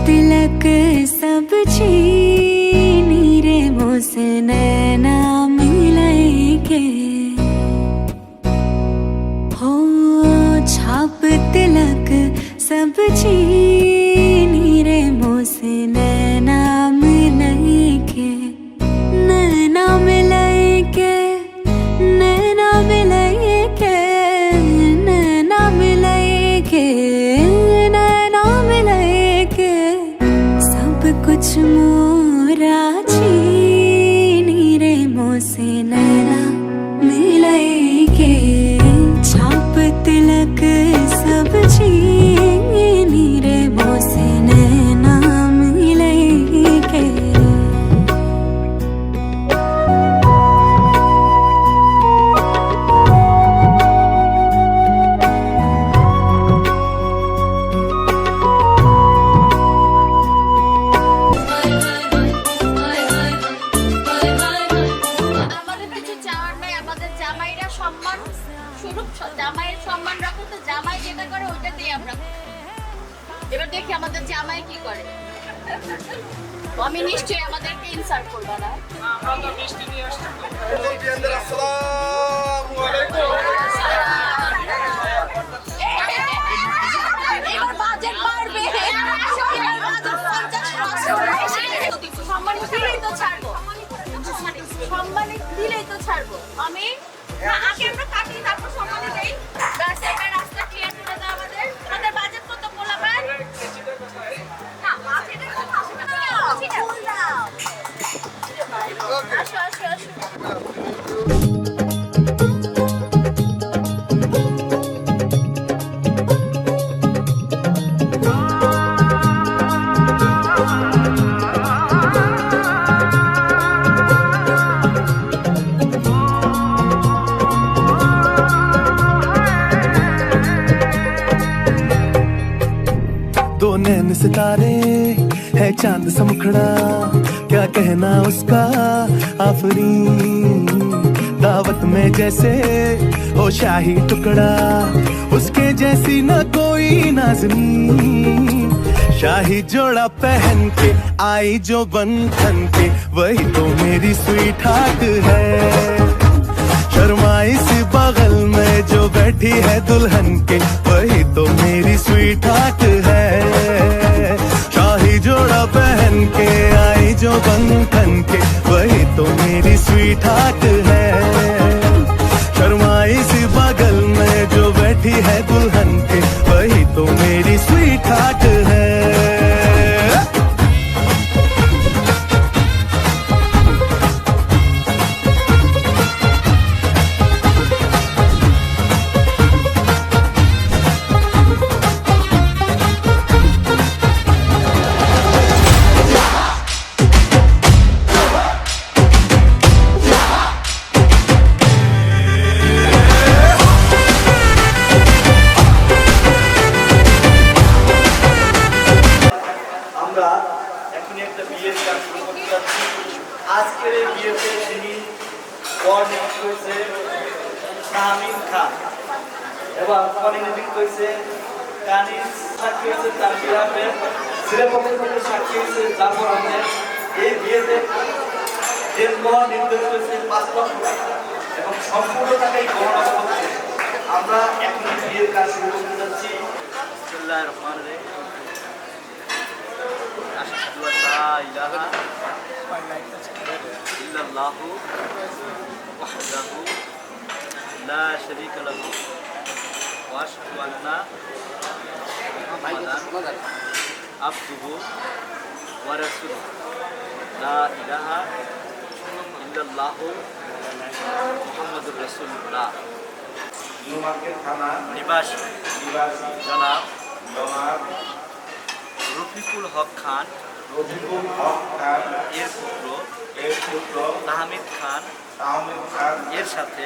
तिलक सब छीनी रे मोसे नैना मिलके हो छाप तिलक सब छीनी रे मोसे नैना मिलके नैना मिलके नैना मिलके नैना मिलके नैना मिलके सब कुछ मोरा छीनी रे मोसे नैना मिलके छाप तिलक सब छीनी रे मोसे नैना मिलके আমাদের কিছু চাওয়ার নাই, আমাদের জামাইরা সম্মান স্বরূপ জামাইয়ের সম্মান রাখো, তো জামাই যেটা করে ওইটাতেই আমরা করি। এবার দেখি আমাদের জামাই কি করে। আমি নিশ্চয়ই আমাদেরকে ইনসাল্ট করবা না। আমরা তো মিষ্টি নিয়ে আসছি। আসসালামু আলাইকুম। এবার বাজেট বাড়বে। সম্মান দিলেই তো ছাড়বো, সম্মান দিলেই তো ছাড়বো। আমি না আগে আমরা কাটি তারপর সম্মান দেই। রাস্তায় রাস্তা ক্লিয়ার করে দাও আমাদের। আমাদের বাজেট কত বলাবার? না বাজেটের কথা আসবে না। বল দাও। আসো আসো আসো। दो नैन सितारे है चांद सा मुखड़ा क्या कहना उसका आफरीन दावत में जैसे हो शाही टुकड़ा उसके जैसी न कोई नाज़नीन शाही जोड़ा पहन के आई जो बंधन के वही तो मेरी स्वीट हार्ट है शर्माई सी बगल में जो बैठी है दुल्हन के वही तो मेरी स्वीट हार्ट है शाही जोड़ा पहन के आई जो बंधन के वही तो मेरी स्वीट हार्ट है शर्माई सी बगल में जो बैठी है दुल्हन के वही तो मेरी स्वीट हार्ट है আমরা এখনই একটা বিয়ের কাজ শুরু করতে যাচ্ছি। আজকের এই বিয়েতে যিনি বর নিযুক্ত হয়েছে তাহমিদ খান এবং কনে নিযুক্ত হয়েছে কানিজ, সাক্ষী হয়েছে তানভীর আহমেদ, ছেলে পক্ষের থেকে সাক্ষী হয়েছে জাফর আহমেদ। এই বিয়েতে দেনমোহর নির্ধারিত হয়েছে 5 লক্ষ টাকা এবং সম্পূর্ণ টাকাই গহনা হচ্ছে। আমরা এখনই বিয়ের কাজ শুরু করতে যাচ্ছি। বিসমিল্লাহির রহমানির রহিম। أشهد أن لا إله إلا الله وحده لا شريك له وأشهد أن محمدا عبده ورسوله لا إله إلا الله محمد رسول الله নিবাসী জনাব রফিকুল হক খান এর পুত্র তাহমিদ খান এর সাথে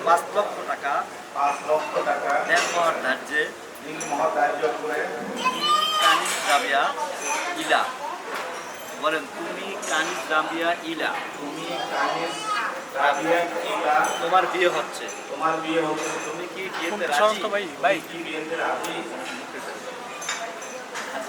5 লক্ষ টাকা দেনমোহর ধার্যে করে কানিজ রাবিয়া ইলা বলেন তুমি কানিজ রাবিয়া ইলা তোমার বিয়ে হচ্ছে তুমি কি বিয়েতে রাজি?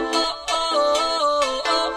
oh, oh, oh, oh.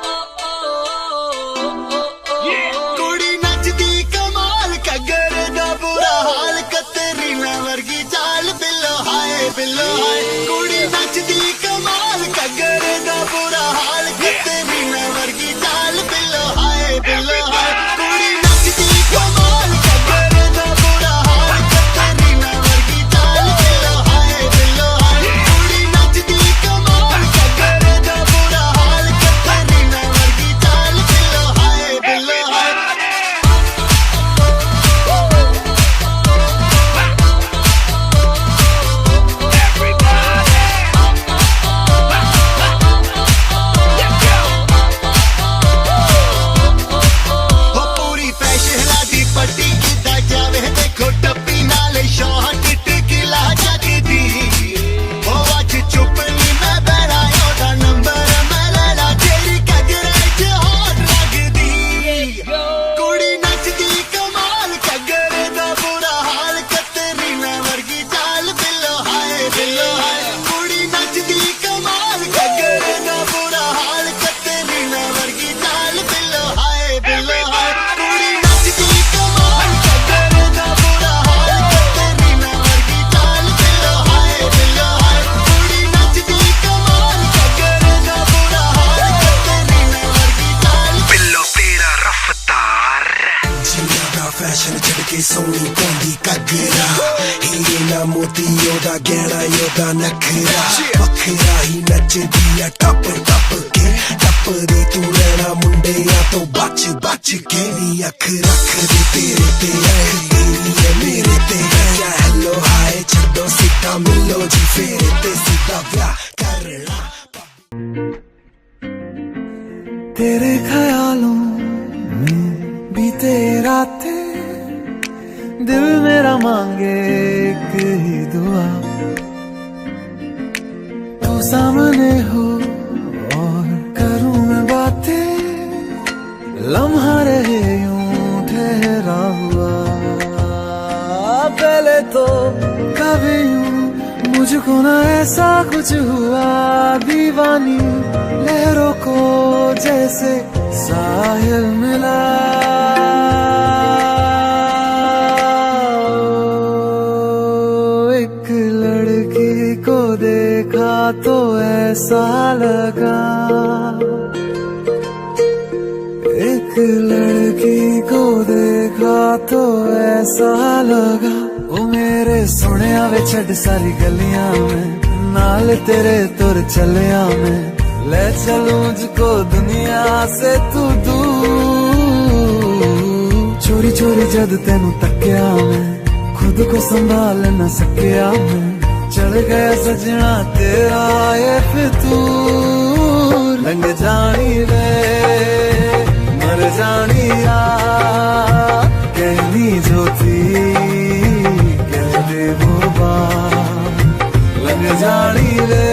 हीरा मोतियों दा गहना योदा नखरा बखरा ही नचदी आ टप टप के टपदी तू रहना मुंडिया तो बच बच के नी अख रख दे तेरे ते अख तेरी है मेरे ते क्या हेलो हाय छड्डो सीधा मिलो जी फेरे ते सीधा ब्याह करना तेरे ख्यालों में बीते रातें दिल मेरा मांगे एक ही दुआ तू सामने हो और करूं मैं बातें लम्हा रहे यूं ठहरा हुआ पहले तो कभी यूं मुझको ना ऐसा कुछ हुआ दीवानी लहरों को जैसे साहिल मिला एक लड़की को देखा तो ऐसा लगा एक लड़की को देखा तो ऐसा लगा ओ मेरे सुनिया वे छड़ सारी गलियां में नाल तेरे तुर चलिया में ले चलूं मुझको दुनिया से तू दूर चोरी चोरी जद तेनू तकिया मैं खुद को संभाल न सकिया मैं चढ़ गया सजना तेरा ये फितूर रंग जानी रे मर जानी यार कहनी जो थी कह दे वो बात लग जानी रे